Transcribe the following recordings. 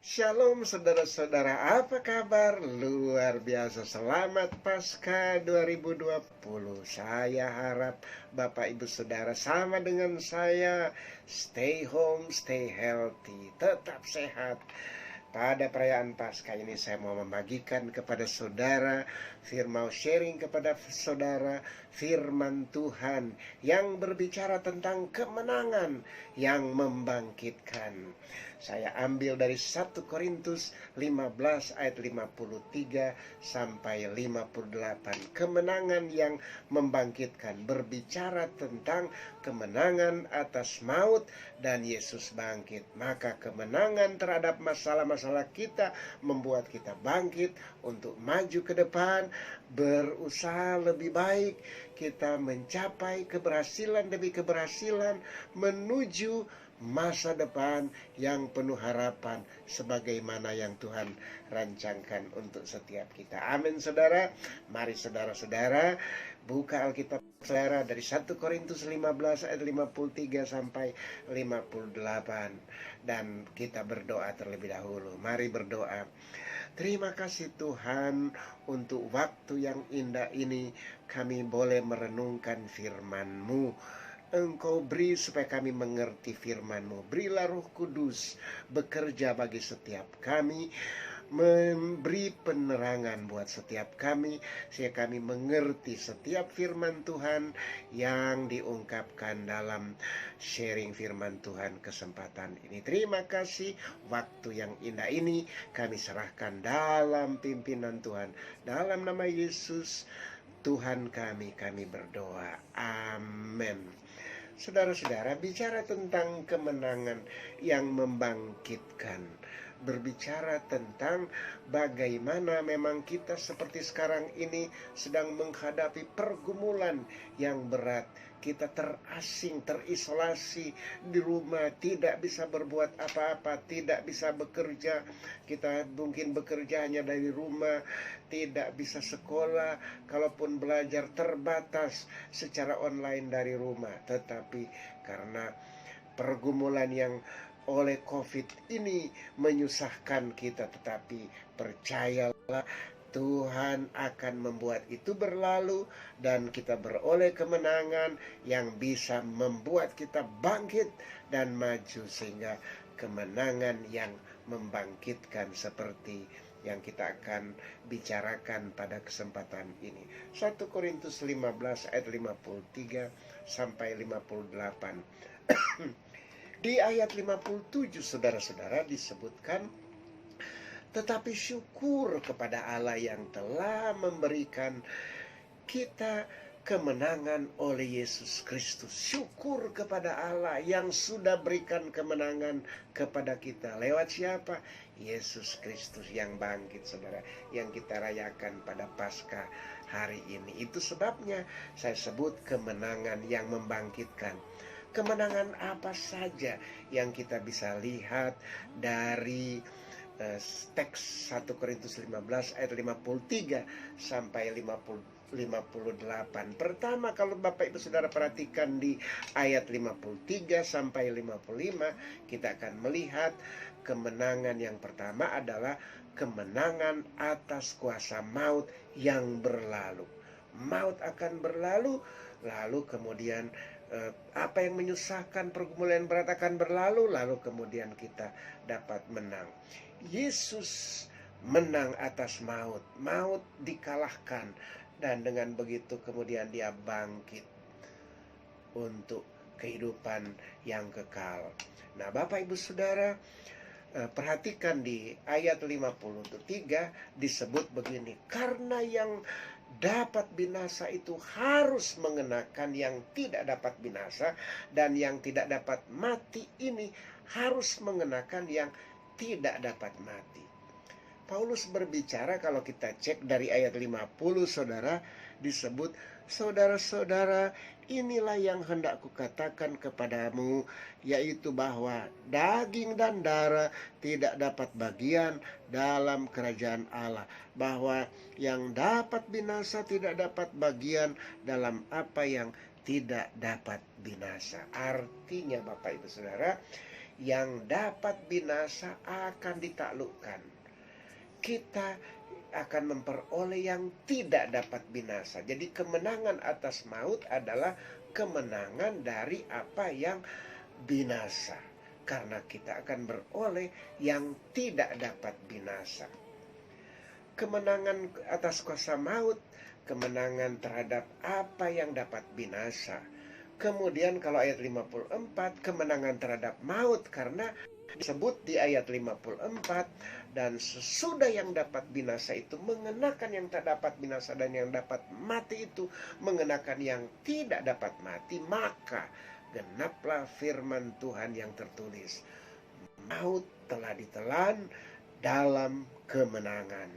Shalom saudara-saudara, apa kabar? Luar biasa, selamat Paskah 2020. Saya harap Bapak Ibu Saudara sama dengan saya, stay home, stay healthy, tetap sehat. Pada perayaan Paskah ini saya mau membagikan kepada saudara, mau sharing kepada saudara firman Tuhan yang berbicara tentang kemenangan yang membangkitkan. Saya ambil dari 1 Korintus 15 ayat 53 sampai 58. Kemenangan yang membangkitkan, berbicara tentang kemenangan atas maut dan Yesus bangkit. Maka kemenangan terhadap masalah-masalah kita membuat kita bangkit untuk maju ke depan, berusaha lebih baik, kita mencapai keberhasilan demi keberhasilan menuju masa depan yang penuh harapan sebagaimana yang Tuhan rancangkan untuk setiap kita. Amin saudara. Mari saudara-saudara buka Alkitab saudara dari 1 Korintus 15 ayat 53 sampai 58 dan kita berdoa terlebih dahulu. Mari berdoa. Terima kasih Tuhan untuk waktu yang indah ini kami boleh merenungkan firman-Mu. Engkau beri supaya kami mengerti firman-Mu. Berilah Roh Kudus bekerja bagi setiap kami, memberi penerangan buat setiap kami, sehingga kami mengerti setiap firman Tuhan yang diungkapkan dalam sharing firman Tuhan kesempatan ini. Terima kasih, waktu yang indah ini kami serahkan dalam pimpinan Tuhan. Dalam nama Yesus Tuhan kami berdoa. Amin. Saudara-saudara, bicara tentang kemenangan yang membangkitkan, berbicara tentang bagaimana memang kita seperti sekarang ini sedang menghadapi pergumulan yang berat. Kita terasing, terisolasi di rumah, tidak bisa berbuat apa-apa, tidak bisa bekerja. Kita mungkin bekerja hanya dari rumah, tidak bisa sekolah, kalaupun belajar terbatas secara online dari rumah. Tetapi karena pergumulan yang oleh COVID ini menyusahkan kita, tetapi percayalah Tuhan akan membuat itu berlalu dan kita beroleh kemenangan yang bisa membuat kita bangkit dan maju, sehingga kemenangan yang membangkitkan seperti yang kita akan bicarakan pada kesempatan ini. 1 Korintus 15 ayat 53 sampai 58. Di ayat 57 saudara-saudara disebutkan, tetapi syukur kepada Allah yang telah memberikan kita kemenangan oleh Yesus Kristus. Syukur kepada Allah yang sudah berikan kemenangan kepada kita. Lewat siapa? Yesus Kristus yang bangkit saudara, yang kita rayakan pada Paskah hari ini. Itu sebabnya saya sebut kemenangan yang membangkitkan. Kemenangan apa saja yang kita bisa lihat dari teks 1 Korintus 15 ayat 53 sampai 58. Pertama, kalau Bapak Ibu Saudara perhatikan di ayat 53 sampai 55, kita akan melihat kemenangan yang pertama adalah kemenangan atas kuasa maut yang berlalu. Maut akan berlalu, lalu kemudian apa yang menyusahkan, pergumulan berat akan berlalu, lalu kemudian kita dapat menang. Yesus menang atas maut. Maut dikalahkan dan dengan begitu kemudian dia bangkit untuk kehidupan yang kekal. Nah, Bapak Ibu Saudara, perhatikan di ayat 53 disebut begini, karena yang dapat binasa itu harus mengenakan yang tidak dapat binasa, dan yang tidak dapat mati ini harus mengenakan yang tidak dapat mati. Paulus berbicara, kalau kita cek dari ayat 50 saudara, disebut, saudara-saudara, inilah yang hendak kukatakan kepadamu, yaitu bahwa daging dan darah tidak dapat bagian dalam kerajaan Allah, bahwa yang dapat binasa tidak dapat bagian dalam apa yang tidak dapat binasa. Artinya Bapak Ibu Saudara, yang dapat binasa akan ditaklukkan. Kita akan memperoleh yang tidak dapat binasa. Jadi kemenangan atas maut adalah kemenangan dari apa yang binasa. Karena kita akan beroleh yang tidak dapat binasa. Kemenangan atas kuasa maut, kemenangan terhadap apa yang dapat binasa. Kemudian kalau ayat 54, kemenangan terhadap maut karena disebut di ayat 54, dan sesudah yang dapat binasa itu mengenakan yang tak dapat binasa, dan yang dapat mati itu mengenakan yang tidak dapat mati, maka genaplah firman Tuhan yang tertulis, maut telah ditelan dalam kemenangan.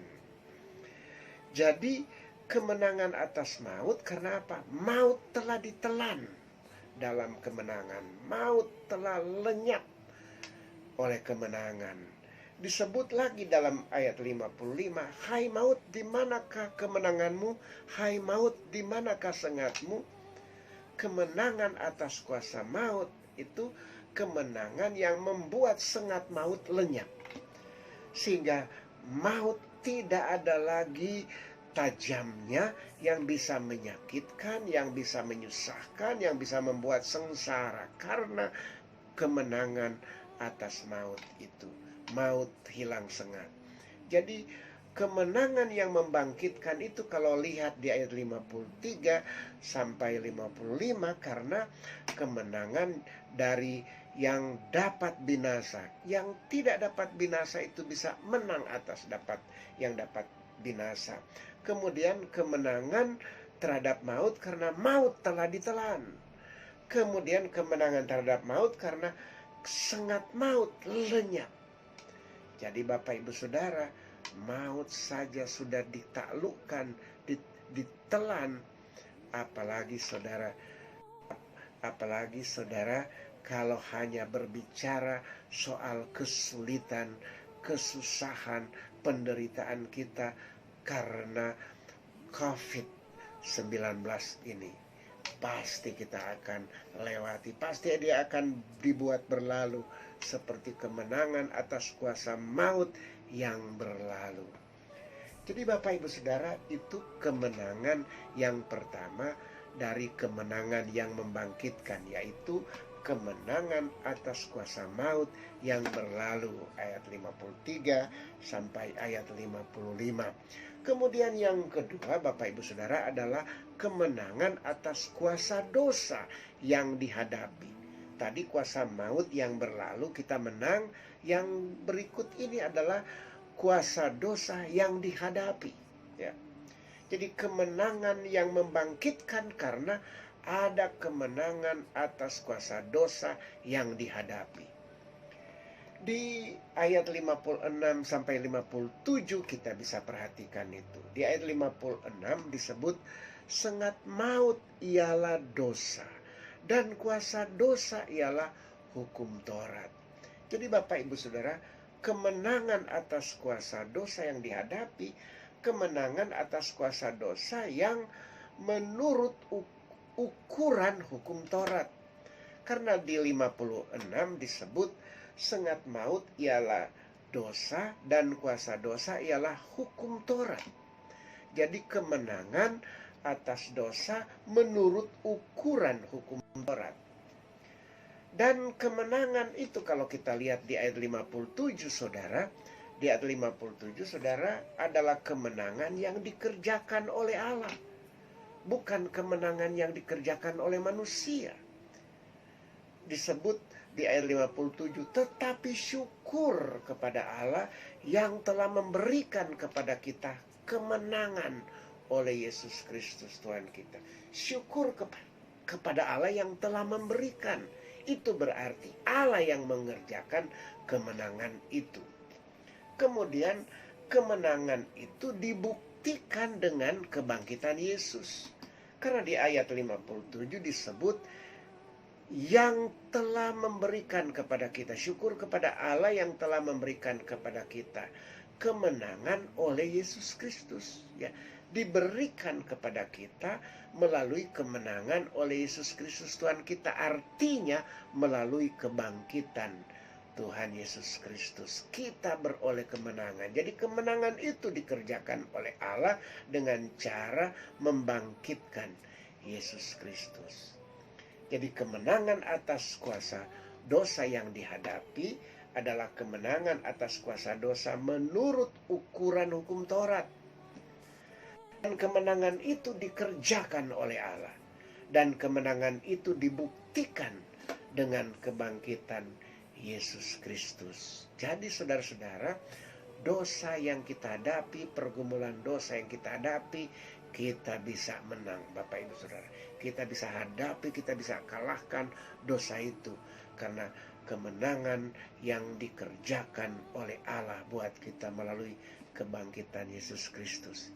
Jadi kemenangan atas maut karena apa? Maut telah ditelan dalam kemenangan. Maut telah lenyap oleh kemenangan. Disebut lagi dalam ayat 55, hai maut, di manakah kemenanganmu? Hai maut, di manakah sengatmu? Kemenangan atas kuasa maut itu kemenangan yang membuat sengat maut lenyap. Sehingga maut tidak ada lagi tajamnya yang bisa menyakitkan, yang bisa menyusahkan, yang bisa membuat sengsara. Karena kemenangan atas maut itu. Maut hilang sengat. Jadi kemenangan yang membangkitkan itu kalau lihat di ayat 53 sampai 55, karena kemenangan dari yang dapat binasa. Yang tidak dapat binasa itu bisa menang atas yang dapat binasa. Kemudian kemenangan terhadap maut karena maut telah ditelan. Kemudian kemenangan terhadap maut karena sengat maut lenyap. Jadi Bapak Ibu Saudara, maut saja sudah ditaklukkan, ditelan, apalagi saudara kalau hanya berbicara soal kesulitan, kesusahan, penderitaan kita karena COVID-19 ini. Pasti kita akan lewati, pasti dia akan dibuat berlalu seperti kemenangan atas kuasa maut yang berlalu. Jadi Bapak Ibu Saudara, itu kemenangan yang pertama dari kemenangan yang membangkitkan, yaitu kemenangan atas kuasa maut yang berlalu, ayat 53 sampai ayat 55. Kemudian yang kedua Bapak Ibu Saudara adalah kemenangan atas kuasa dosa yang dihadapi. Tadi kuasa maut yang berlalu kita menang, yang berikut ini adalah kuasa dosa yang dihadapi. Ya. Jadi kemenangan yang membangkitkan karena ada kemenangan atas kuasa dosa yang dihadapi. Di ayat 56 sampai 57 kita bisa perhatikan itu. Di ayat 56 disebut sengat maut ialah dosa dan kuasa dosa ialah hukum Taurat. Jadi Bapak Ibu Saudara, kemenangan atas kuasa dosa yang dihadapi, kemenangan atas kuasa dosa yang menurut ukuran hukum Taurat. Karena di 56 disebut sengat maut ialah dosa dan kuasa dosa ialah hukum Taurat. Jadi kemenangan atas dosa menurut ukuran hukum Taurat. Dan kemenangan itu kalau kita lihat di ayat 57 Saudara, di ayat 57 Saudara adalah kemenangan yang dikerjakan oleh Allah. Bukan kemenangan yang dikerjakan oleh manusia. Disebut di ayat 57, tetapi syukur kepada Allah yang telah memberikan kepada kita kemenangan oleh Yesus Kristus Tuhan kita. Syukur kepada Allah yang telah memberikan. Itu berarti Allah yang mengerjakan kemenangan itu. Kemudian kemenangan itu dibuktikan dengan kebangkitan Yesus. Karena di ayat 57 disebut yang telah memberikan kepada kita, syukur kepada Allah yang telah memberikan kepada kita kemenangan oleh Yesus Kristus, ya, diberikan kepada kita melalui kemenangan oleh Yesus Kristus Tuhan kita, artinya melalui kebangkitan Tuhan Yesus Kristus, kita beroleh kemenangan. Jadi kemenangan itu dikerjakan oleh Allah dengan cara membangkitkan Yesus Kristus. Jadi kemenangan atas kuasa dosa yang dihadapi adalah kemenangan atas kuasa dosa menurut ukuran hukum Taurat. Dan kemenangan itu dikerjakan oleh Allah. Dan kemenangan itu dibuktikan dengan kebangkitan Yesus Kristus. Jadi saudara-saudara, dosa yang kita hadapi, pergumulan dosa yang kita hadapi, kita bisa menang, Bapak Ibu Saudara. Kita bisa hadapi, kita bisa kalahkan dosa itu karena kemenangan yang dikerjakan oleh Allah buat kita melalui kebangkitan Yesus Kristus.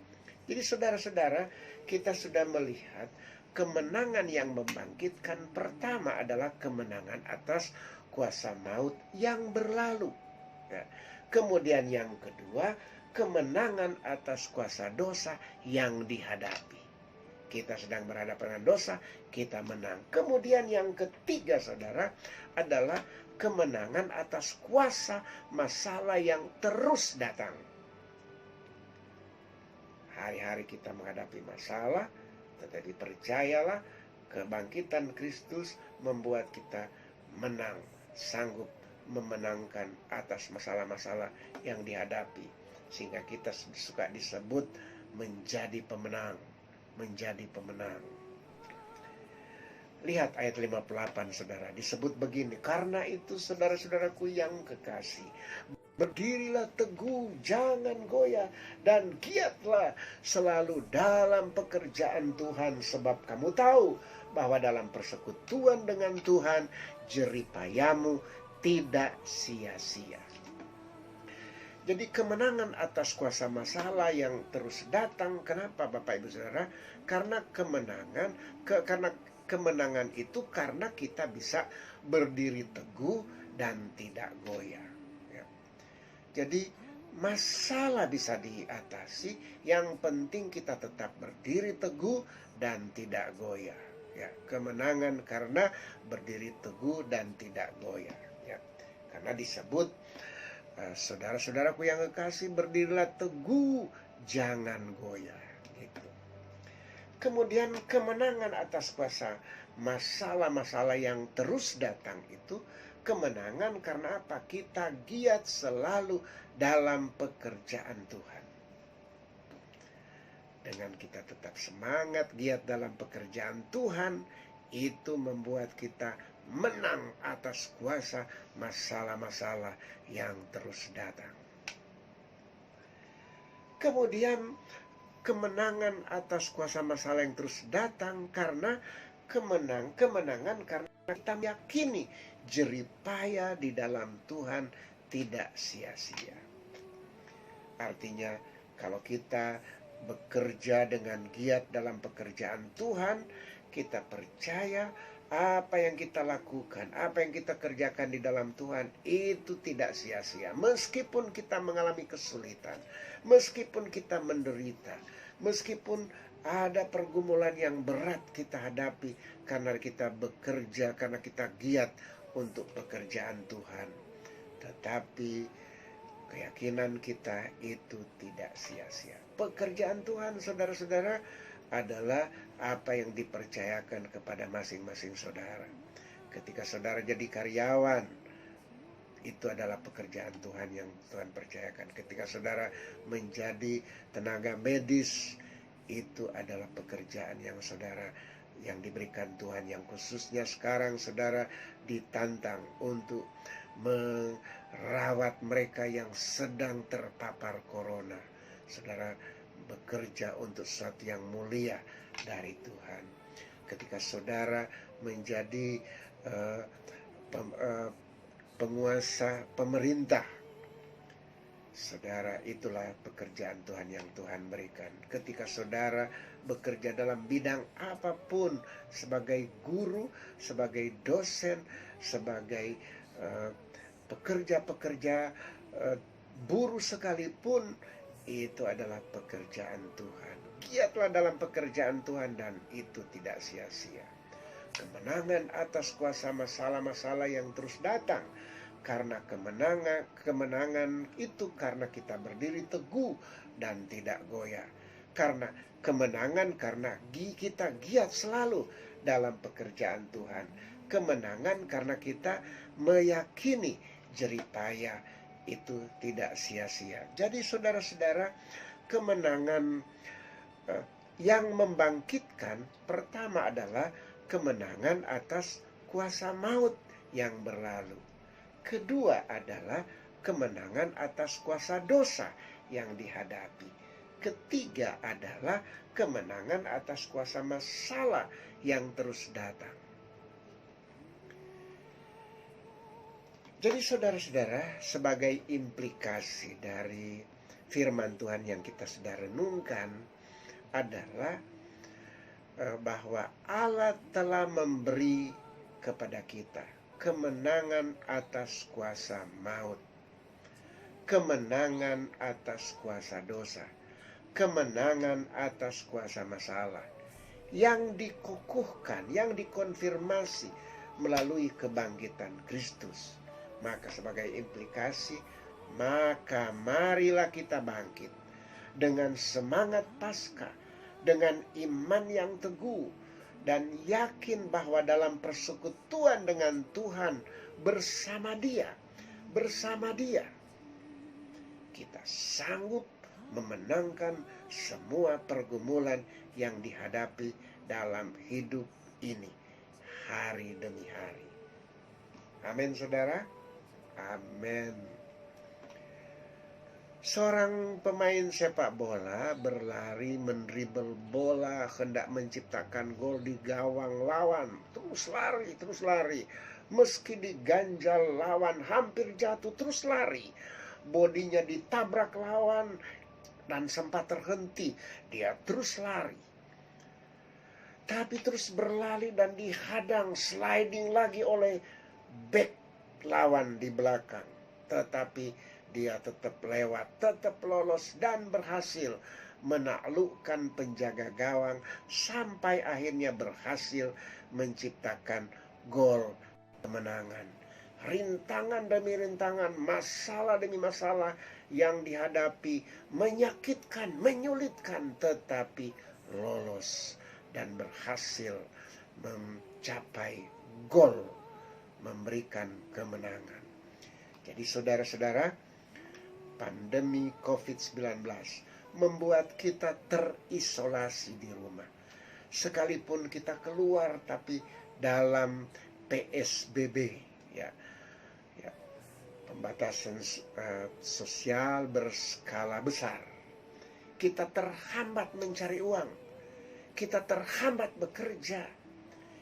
Jadi saudara-saudara, kita sudah melihat kemenangan yang membangkitkan pertama adalah kemenangan atas kuasa maut yang berlalu. Ya. Kemudian yang kedua, kemenangan atas kuasa dosa yang dihadapi. Kita sedang berhadapan dengan dosa, kita menang. Kemudian yang ketiga, saudara, adalah kemenangan atas kuasa masalah yang terus datang. Hari-hari kita menghadapi masalah, tetapi percayalah, kebangkitan Kristus membuat kita menang, sanggup memenangkan atas masalah-masalah yang dihadapi. Sehingga kita suka disebut menjadi pemenang. Menjadi pemenang. Lihat ayat 58, saudara. Disebut begini. Karena itu saudara-saudaraku yang kekasih, berdirilah teguh, jangan goyah, dan giatlah selalu dalam pekerjaan Tuhan. Sebab kamu tahu bahwa dalam persekutuan dengan Tuhan, jeripayamu tidak sia-sia. Jadi kemenangan atas kuasa masalah yang terus datang. Kenapa Bapak Ibu Saudara? Karena kemenangan itu karena kita bisa berdiri teguh dan tidak goyah. Ya. Jadi masalah bisa diatasi, yang penting kita tetap berdiri teguh dan tidak goyah. Ya, kemenangan karena berdiri teguh dan tidak goyah. Ya, karena disebut, saudara-saudaraku yang kekasih, berdirilah teguh, jangan goyah. Gitu. Kemudian kemenangan atas kuasa masalah-masalah yang terus datang itu kemenangan karena apa? Kita giat selalu dalam pekerjaan Tuhan. Dengan kita tetap semangat, giat dalam pekerjaan Tuhan, itu membuat kita menang atas kuasa masalah-masalah yang terus datang. Kemudian kemenangan atas kuasa masalah yang terus datang karena kemenangan karena kita meyakini jeripaya di dalam Tuhan tidak sia-sia. Artinya kalau kita bekerja dengan giat dalam pekerjaan Tuhan, kita percaya apa yang kita lakukan, apa yang kita kerjakan di dalam Tuhan itu tidak sia-sia. Meskipun kita mengalami kesulitan, meskipun kita menderita, meskipun ada pergumulan yang berat kita hadapi, karena kita bekerja, karena kita giat untuk pekerjaan Tuhan. Tetapi keyakinan kita itu tidak sia-sia. Pekerjaan Tuhan, saudara-saudara, adalah apa yang dipercayakan kepada masing-masing saudara. Ketika saudara jadi karyawan, itu adalah pekerjaan Tuhan yang Tuhan percayakan. Ketika saudara menjadi tenaga medis, itu adalah pekerjaan yang saudara yang diberikan Tuhan, yang khususnya sekarang saudara ditantang untuk merawat mereka yang sedang terpapar corona. Saudara bekerja untuk sesuatu yang mulia dari Tuhan. Ketika saudara menjadi penguasa pemerintah, saudara, itulah pekerjaan Tuhan yang Tuhan berikan. Ketika saudara bekerja dalam bidang apapun, sebagai guru, sebagai dosen, sebagai pekerja-pekerja buruh sekalipun, itu adalah pekerjaan Tuhan. Giatlah dalam pekerjaan Tuhan dan itu tidak sia-sia. Kemenangan atas kuasa masalah-masalah yang terus datang karena kemenangan itu karena kita berdiri teguh dan tidak goyah. Karena kemenangan karena kita giat selalu dalam pekerjaan Tuhan. Kemenangan karena kita meyakini jerih payah itu tidak sia-sia. Jadi saudara-saudara, kemenangan yang membangkitkan pertama adalah kemenangan atas kuasa maut yang berlalu. Kedua adalah kemenangan atas kuasa dosa yang dihadapi. Ketiga adalah kemenangan atas kuasa masalah yang terus datang. Jadi saudara-saudara, sebagai implikasi dari firman Tuhan yang kita sudah renungkan adalah bahwa Allah telah memberi kepada kita kemenangan atas kuasa maut, kemenangan atas kuasa dosa, kemenangan atas kuasa masalah yang dikukuhkan, yang dikonfirmasi melalui kebangkitan Kristus. Maka sebagai implikasi, maka marilah kita bangkit dengan semangat Paskah, dengan iman yang teguh, dan yakin bahwa dalam persekutuan dengan Tuhan bersama Dia, kita sanggup memenangkan semua pergumulan yang dihadapi dalam hidup ini hari demi hari. Amin, saudara. Amin. Seorang pemain sepak bola berlari mendribel bola hendak menciptakan gol di gawang lawan. Terus lari. Meski diganjal lawan hampir jatuh, terus lari. Bodinya ditabrak lawan dan sempat terhenti. Dia terus lari. Tapi terus berlari dan dihadang sliding lagi oleh bek lawan di belakang. Tetapi dia tetap lewat, tetap lolos dan berhasil menaklukkan penjaga gawang sampai akhirnya berhasil menciptakan gol kemenangan. Rintangan demi rintangan, masalah demi masalah yang dihadapi menyakitkan, menyulitkan, tetapi lolos dan berhasil mencapai gol, memberikan kemenangan. Jadi saudara-saudara, pandemi COVID-19 membuat kita terisolasi di rumah. Sekalipun kita keluar tapi dalam PSBB, ya pembatasan sosial berskala besar. Kita terhambat mencari uang, kita terhambat bekerja,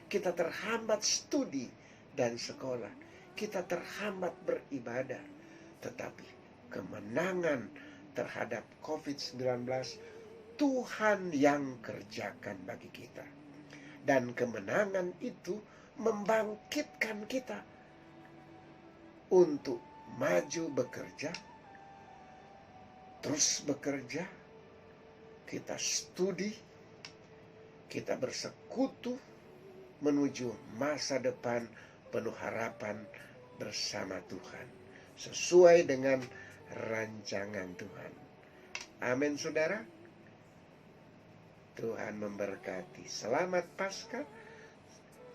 kita terhambat studi dan sekolah, kita terhambat beribadah. Tetapi kemenangan terhadap COVID-19 Tuhan yang kerjakan bagi kita. Dan kemenangan itu membangkitkan kita untuk maju bekerja, terus bekerja, kita studi, kita bersekutu menuju masa depan penuh harapan bersama Tuhan, sesuai dengan rancangan Tuhan. Amin, saudara. Tuhan memberkati. Selamat Paskah.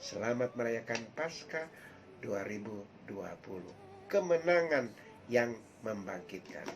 Selamat merayakan Paskah 2020. Kemenangan yang membangkitkan.